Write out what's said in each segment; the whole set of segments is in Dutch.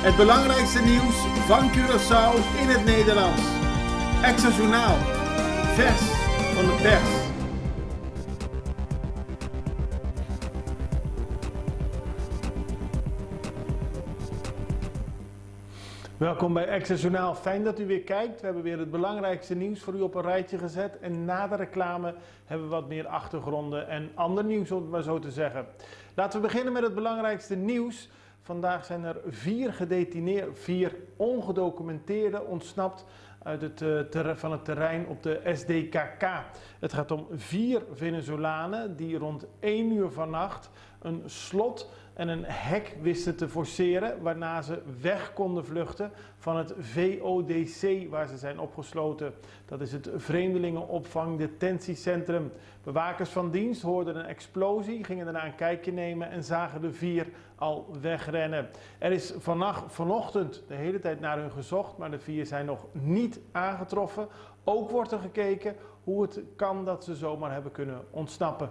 Het belangrijkste nieuws van Curaçao in het Nederlands. Extra Journaal, vers van de pers. Welkom bij Extra Journaal. Fijn dat u weer kijkt. We hebben weer het belangrijkste nieuws voor u op een rijtje gezet. En na de reclame hebben we wat meer achtergronden en ander nieuws, om het maar zo te zeggen. Laten we beginnen met het belangrijkste nieuws. Vandaag zijn er 4 ongedocumenteerden ontsnapt uit van het terrein op de SDKK. Het gaat om 4 Venezolanen die rond 1 uur vannacht een slot en een hek wisten te forceren, waarna ze weg konden vluchten van het VODC waar ze zijn opgesloten. Dat is het Vreemdelingenopvang Detentiecentrum. Bewakers van dienst hoorden een explosie, gingen daarna een kijkje nemen en zagen de 4 al wegrennen. Er is vanochtend de hele tijd naar hun gezocht, maar de 4 zijn nog niet aangetroffen. Ook wordt er gekeken hoe het kan dat ze zomaar hebben kunnen ontsnappen.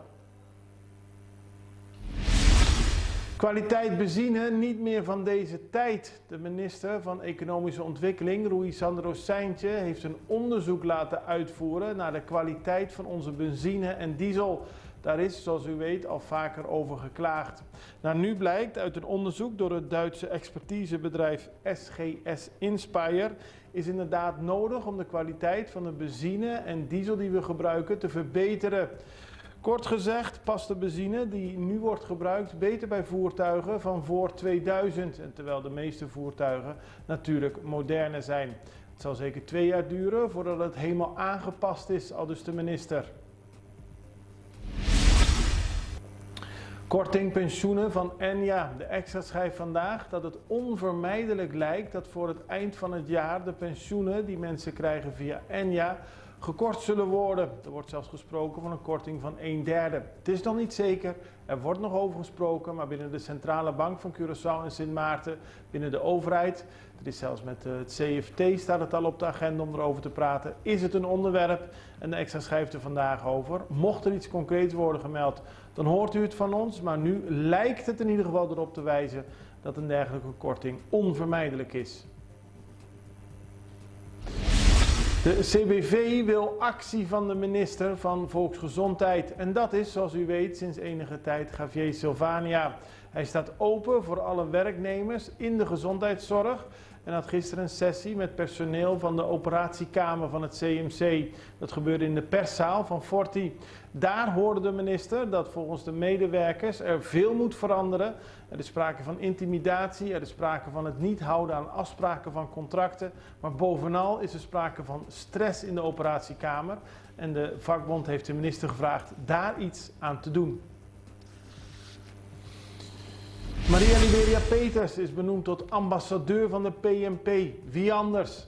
Kwaliteit benzine niet meer van deze tijd. De minister van Economische Ontwikkeling, Rui Sandro Seintje, heeft een onderzoek laten uitvoeren naar de kwaliteit van onze benzine en diesel. Daar is, zoals u weet, al vaker over geklaagd. Nou, nu blijkt uit een onderzoek door het Duitse expertisebedrijf SGS Inspire is inderdaad nodig om de kwaliteit van de benzine en diesel die we gebruiken te verbeteren. Kort gezegd past de benzine die nu wordt gebruikt beter bij voertuigen van voor 2000. En terwijl de meeste voertuigen natuurlijk moderner zijn. Het zal zeker 2 jaar duren voordat het helemaal aangepast is, aldus de minister. Korting pensioenen van Enja. De Extra schrijft vandaag dat het onvermijdelijk lijkt dat voor het eind van het jaar de pensioenen die mensen krijgen via Enja gekort zullen worden. Er wordt zelfs gesproken van een korting van 1/3. Het is nog niet zeker, er wordt nog over gesproken, maar binnen de Centrale Bank van Curaçao en Sint Maarten, binnen de overheid, er is zelfs met het CFT staat het al op de agenda om erover te praten, is het een onderwerp en de Extra schrijft er vandaag over. Mocht er iets concreets worden gemeld, dan hoort u het van ons, maar nu lijkt het in ieder geval erop te wijzen dat een dergelijke korting onvermijdelijk is. De CBV wil actie van de minister van Volksgezondheid en dat is, zoals u weet, sinds enige tijd Javier Silvania. Hij staat open voor alle werknemers in de gezondheidszorg en had gisteren een sessie met personeel van de operatiekamer van het CMC. Dat gebeurde in de perszaal van Forti. Daar hoorde de minister dat volgens de medewerkers er veel moet veranderen. Er is sprake van intimidatie, er is sprake van het niet houden aan afspraken van contracten. Maar bovenal is er sprake van stress in de operatiekamer. En de vakbond heeft de minister gevraagd daar iets aan te doen. Maria Liberia Peters is benoemd tot ambassadeur van de PNP. Wie anders?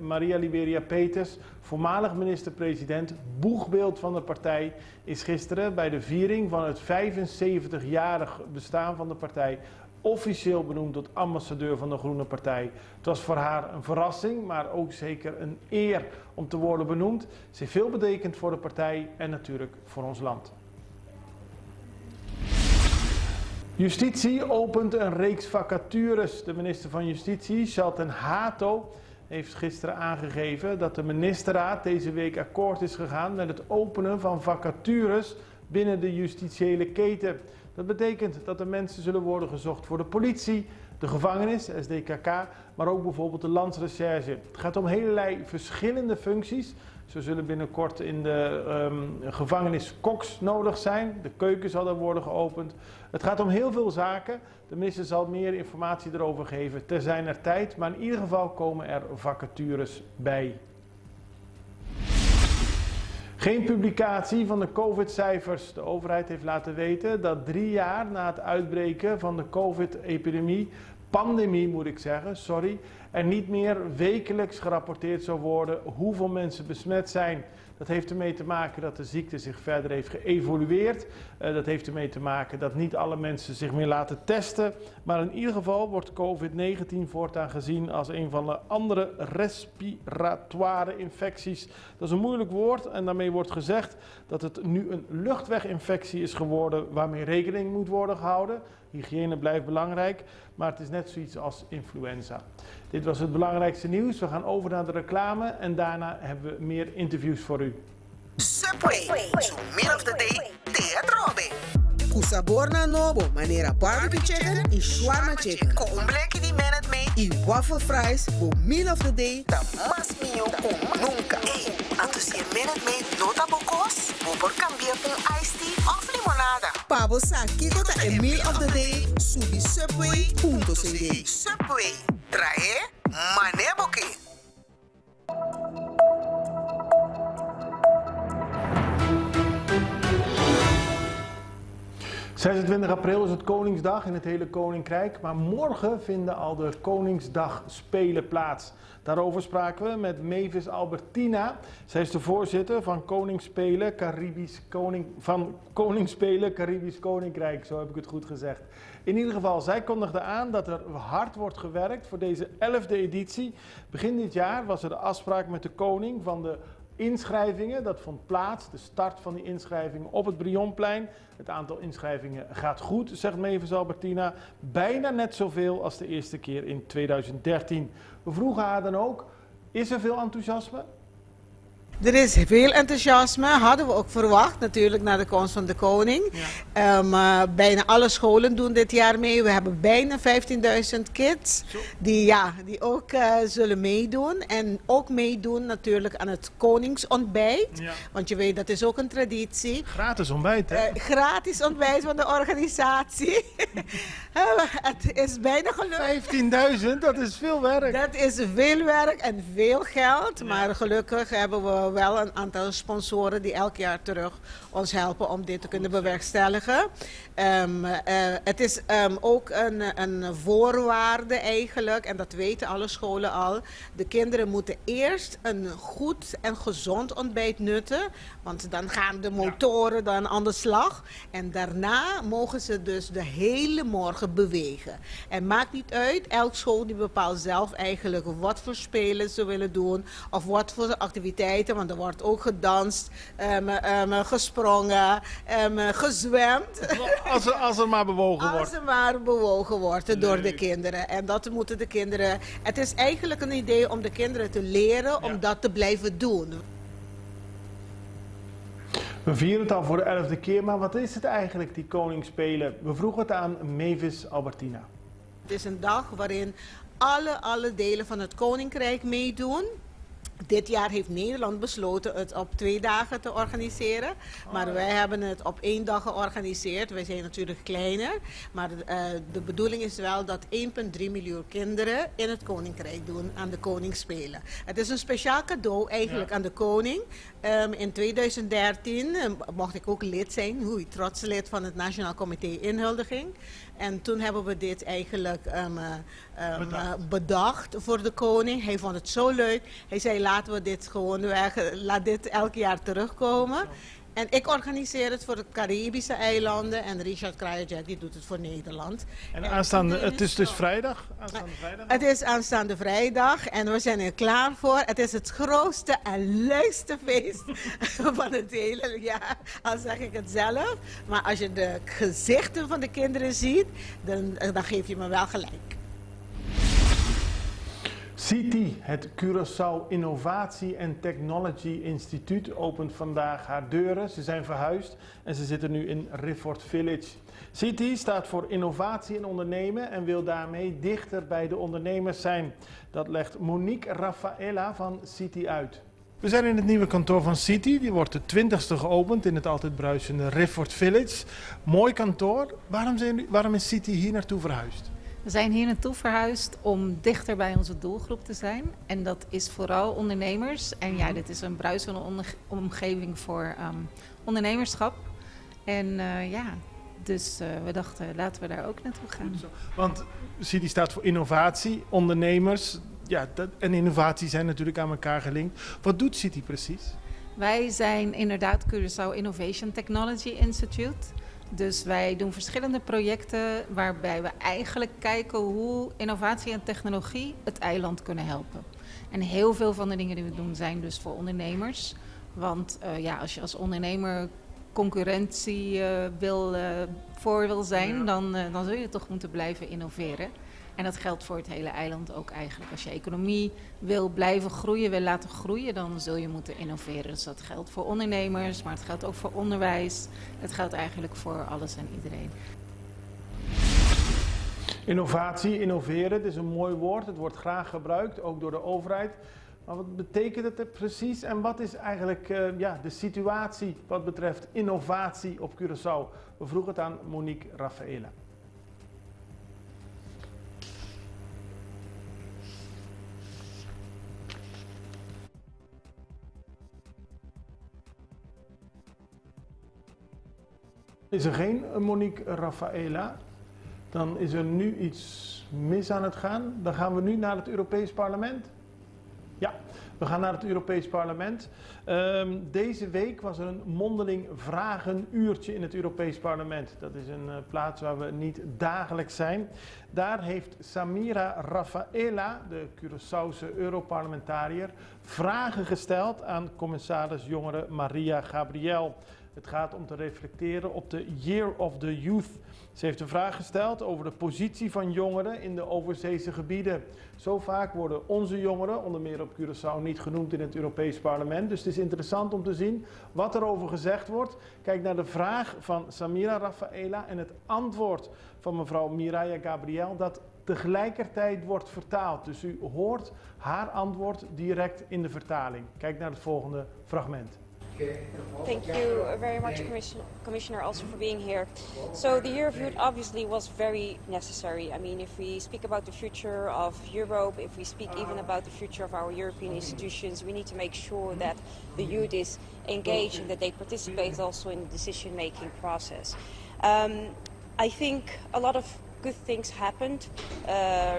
Maria Liberia Peters, voormalig minister-president, boegbeeld van de partij, is gisteren bij de viering van het 75-jarig bestaan van de partij officieel benoemd tot ambassadeur van de Groene Partij. Het was voor haar een verrassing, maar ook zeker een eer om te worden benoemd. Ze heeft veel betekend voor de partij en natuurlijk voor ons land. Justitie opent een reeks vacatures. De minister van Justitie, Shelton Hato, heeft gisteren aangegeven dat de ministerraad deze week akkoord is gegaan met het openen van vacatures binnen de justitiële keten. Dat betekent dat er mensen zullen worden gezocht voor de politie, de gevangenis, SDKK, maar ook bijvoorbeeld de landsrecherche. Het gaat om helemaal verschillende functies. Zo zullen binnenkort in de gevangenis koks nodig zijn. De keuken zal er worden geopend. Het gaat om heel veel zaken. De minister zal meer informatie erover geven ter zijner tijd. Maar in ieder geval komen er vacatures bij. Geen publicatie van de COVID-cijfers. De overheid heeft laten weten dat 3 jaar na het uitbreken van de pandemie moet ik zeggen, er niet meer wekelijks gerapporteerd zou worden hoeveel mensen besmet zijn. Dat heeft ermee te maken dat de ziekte zich verder heeft geëvolueerd. Dat heeft ermee te maken dat niet alle mensen zich meer laten testen. Maar in ieder geval wordt COVID-19 voortaan gezien als een van de andere respiratoire infecties. Dat is een moeilijk woord en daarmee wordt gezegd dat het nu een luchtweginfectie is geworden waarmee rekening moet worden gehouden. Hygiëne blijft belangrijk, maar het is net zoiets als influenza. Dit was het belangrijkste nieuws. We gaan over naar de reclame en daarna hebben we meer interviews voor u. Subway, so meal of the day, teatrobe. Kusabor na nobo, manera barbecue chicken en shawarma chicken. Con un bleki di minute mee, en waffle fries, voor meal of the day, ta mas mio con nunca. Hey, antus je minute mee nota bocos, bobor cambiar con iced tea of limonada. Pabo sa kiko ta en meal of the day, subi subway.cd. Subway, trae maneboke. 26 april is het Koningsdag in het hele Koninkrijk, maar morgen vinden al de Koningsdagspelen plaats. Daarover spraken we met Mavis Albertina. Zij is de voorzitter van Koningsspelen Caribisch Koninkrijk, zo heb ik het goed gezegd. In ieder geval, zij kondigde aan dat er hard wordt gewerkt voor deze 11e editie. Begin dit jaar was er de afspraak met de koning van de inschrijvingen. Dat vond plaats, de start van die inschrijvingen op het Brionplein. Het aantal inschrijvingen gaat goed, zegt Mavis Albertina. Bijna net zoveel als de eerste keer in 2013. We vroegen haar dan ook, is er veel enthousiasme? Er is veel enthousiasme, hadden we ook verwacht natuurlijk na de komst van de koning. Ja. Bijna alle scholen doen dit jaar mee. We hebben bijna 15.000 kids die ook zullen meedoen. En ook meedoen natuurlijk aan het koningsontbijt. Ja. Want je weet, dat is ook een traditie. Gratis ontbijt, hè? Gratis ontbijt van de organisatie. Het is bijna gelukt. 15.000, dat is veel werk. Dat is veel werk en veel geld. Ja. Maar gelukkig hebben we wel een aantal sponsoren die elk jaar terug ons helpen om dit te kunnen bewerkstelligen. Het is ook een voorwaarde eigenlijk, en dat weten alle scholen al. De kinderen moeten eerst een goed en gezond ontbijt nutten, want dan gaan de motoren dan aan de slag. En daarna mogen ze dus de hele morgen bewegen. En maakt niet uit, elk school die bepaalt zelf eigenlijk wat voor spelen ze willen doen of wat voor activiteiten, want er wordt ook gedanst, gesprongen, gezwemd. Als er maar bewogen wordt. Als er maar bewogen wordt door de kinderen. En dat moeten de kinderen. Het is eigenlijk een idee om de kinderen te leren om dat te blijven doen. We vieren het al voor de 11e keer, maar wat is het eigenlijk, die Koningsspelen? We vroegen het aan Mavis Albertina. Het is een dag waarin alle delen van het Koninkrijk meedoen. Dit jaar heeft Nederland besloten het op 2 dagen te organiseren. Maar wij hebben het op 1 dag georganiseerd. Wij zijn natuurlijk kleiner. Maar de bedoeling is wel dat 1,3 miljoen kinderen in het Koninkrijk doen aan de Koningsspelen. Het is een speciaal cadeau eigenlijk aan de koning. In 2013 mocht ik ook lid zijn, trots lid van het Nationaal Comité Inhuldiging. En toen hebben we dit eigenlijk bedacht voor de koning. Hij vond het zo leuk. Hij zei, laten we dit gewoon laat dit elk jaar terugkomen. En ik organiseer het voor de Caribische eilanden en Richard Krajicek die doet het voor Nederland. En het is dus vrijdag? Het is aanstaande vrijdag en we zijn er klaar voor. Het is het grootste en leukste feest van het hele jaar, al zeg ik het zelf. Maar als je de gezichten van de kinderen ziet, dan geef je me wel gelijk. CITI, het Curaçao Innovatie en Technology Instituut, opent vandaag haar deuren. Ze zijn verhuisd en ze zitten nu in Rifford Village. CITI staat voor innovatie en ondernemen en wil daarmee dichter bij de ondernemers zijn. Dat legt Monique Raffaella van CITI uit. We zijn in het nieuwe kantoor van CITI. Die wordt de 20e geopend in het altijd bruisende Rifford Village. Mooi kantoor. Waarom is CITI hier naartoe verhuisd? We zijn hier naartoe verhuisd om dichter bij onze doelgroep te zijn. En dat is vooral ondernemers. En ja, dit is een bruisende omgeving voor ondernemerschap. En dus we dachten, laten we daar ook naartoe gaan. Want CITI staat voor innovatie, ondernemers. Ja, en innovatie zijn natuurlijk aan elkaar gelinkt. Wat doet CITI precies? Wij zijn inderdaad Curaçao Innovation Technology Institute. Dus wij doen verschillende projecten waarbij we eigenlijk kijken hoe innovatie en technologie het eiland kunnen helpen. En heel veel van de dingen die we doen zijn dus voor ondernemers. Want als je als ondernemer concurrentie wil zijn, dan zul je toch moeten blijven innoveren. En dat geldt voor het hele eiland ook eigenlijk. Als je economie wil blijven groeien, wil laten groeien, dan zul je moeten innoveren. Dus dat geldt voor ondernemers, maar het geldt ook voor onderwijs. Het geldt eigenlijk voor alles en iedereen. Innovatie, innoveren, het is een mooi woord. Het wordt graag gebruikt, ook door de overheid. Maar wat betekent het precies en wat is eigenlijk de situatie wat betreft innovatie op Curaçao? We vroegen het aan Monique Rafaela. Is er geen Monique Rafaela, dan is er nu iets mis aan het gaan. Dan gaan we nu naar het Europees Parlement. Ja, we gaan naar het Europees Parlement. Deze week was er een mondeling vragenuurtje in het Europees Parlement. Dat is een plaats waar we niet dagelijks zijn. Daar heeft Samira Rafaela, de Curaçaose Europarlementariër, vragen gesteld aan commissaris Jongeren Maria Gabriel. Het gaat om te reflecteren op de Year of the Youth. Ze heeft een vraag gesteld over de positie van jongeren in de overzeese gebieden. Zo vaak worden onze jongeren, onder meer op Curaçao, niet genoemd in het Europees Parlement. Dus het is interessant om te zien wat er over gezegd wordt. Kijk naar de vraag van Samira Rafaela en het antwoord van mevrouw Maria Gabriel dat tegelijkertijd wordt vertaald. Dus u hoort haar antwoord direct in de vertaling. Kijk naar het volgende fragment. Thank you very much, Commissioner, also for being here. So the Year of Youth obviously was very necessary. I mean, if we speak about the future of Europe, if we speak even about the future of our European institutions, we need to make sure that the youth is engaged and that they participate also in the decision-making process. I think a lot of good things happened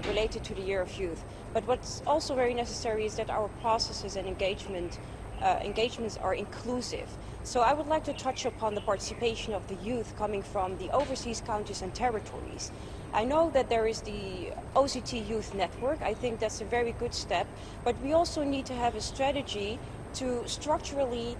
related to the Year of Youth. But what's also very necessary is that our processes and engagements are inclusive. So I would like to touch upon the participation of the youth coming from the overseas counties and territories. I know that there is the OCT Youth Network. I think that's a very good step, but we also need to have a strategy to structurally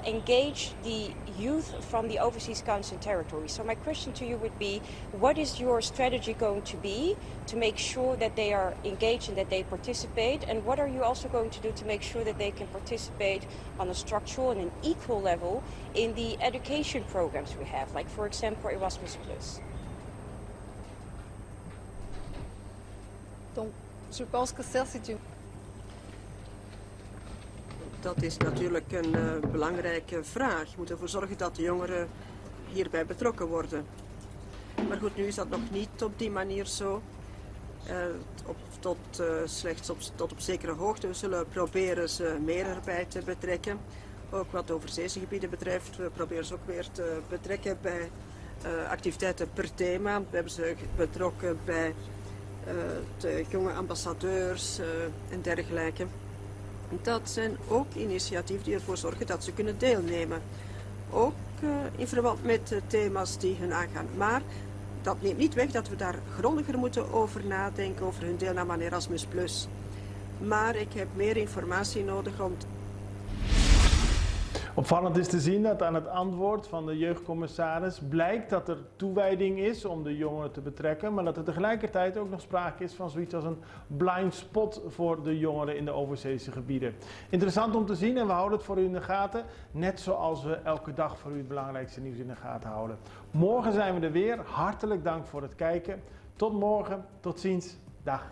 engage the youth from the overseas counties and territories. So my question to you would be, what is your strategy going to be to make sure that they are engaged and that they participate? And what are you also going to do to make sure that they can participate on a structural and an equal level in the education programs we have, like for example Erasmus+. Donc, je pense que ça c'est une... Dat is natuurlijk een belangrijke vraag. We moeten ervoor zorgen dat de jongeren hierbij betrokken worden. Maar goed, nu is dat nog niet op die manier zo. Slechts tot op zekere hoogte. We zullen proberen ze meer erbij te betrekken. Ook wat overzeese gebieden betreft. We proberen ze ook weer te betrekken bij activiteiten per thema. We hebben ze betrokken bij de jonge ambassadeurs en dergelijke. Dat zijn ook initiatieven die ervoor zorgen dat ze kunnen deelnemen. Ook in verband met thema's die hun aangaan. Maar dat neemt niet weg dat we daar grondiger moeten over nadenken over hun deelname aan Erasmus+. Maar ik heb meer informatie nodig om... Opvallend is te zien dat aan het antwoord van de jeugdcommissaris blijkt dat er toewijding is om de jongeren te betrekken, maar dat er tegelijkertijd ook nog sprake is van zoiets als een blind spot voor de jongeren in de overzeese gebieden. Interessant om te zien en we houden het voor u in de gaten, net zoals we elke dag voor u het belangrijkste nieuws in de gaten houden. Morgen zijn we er weer. Hartelijk dank voor het kijken. Tot morgen. Tot ziens. Dag.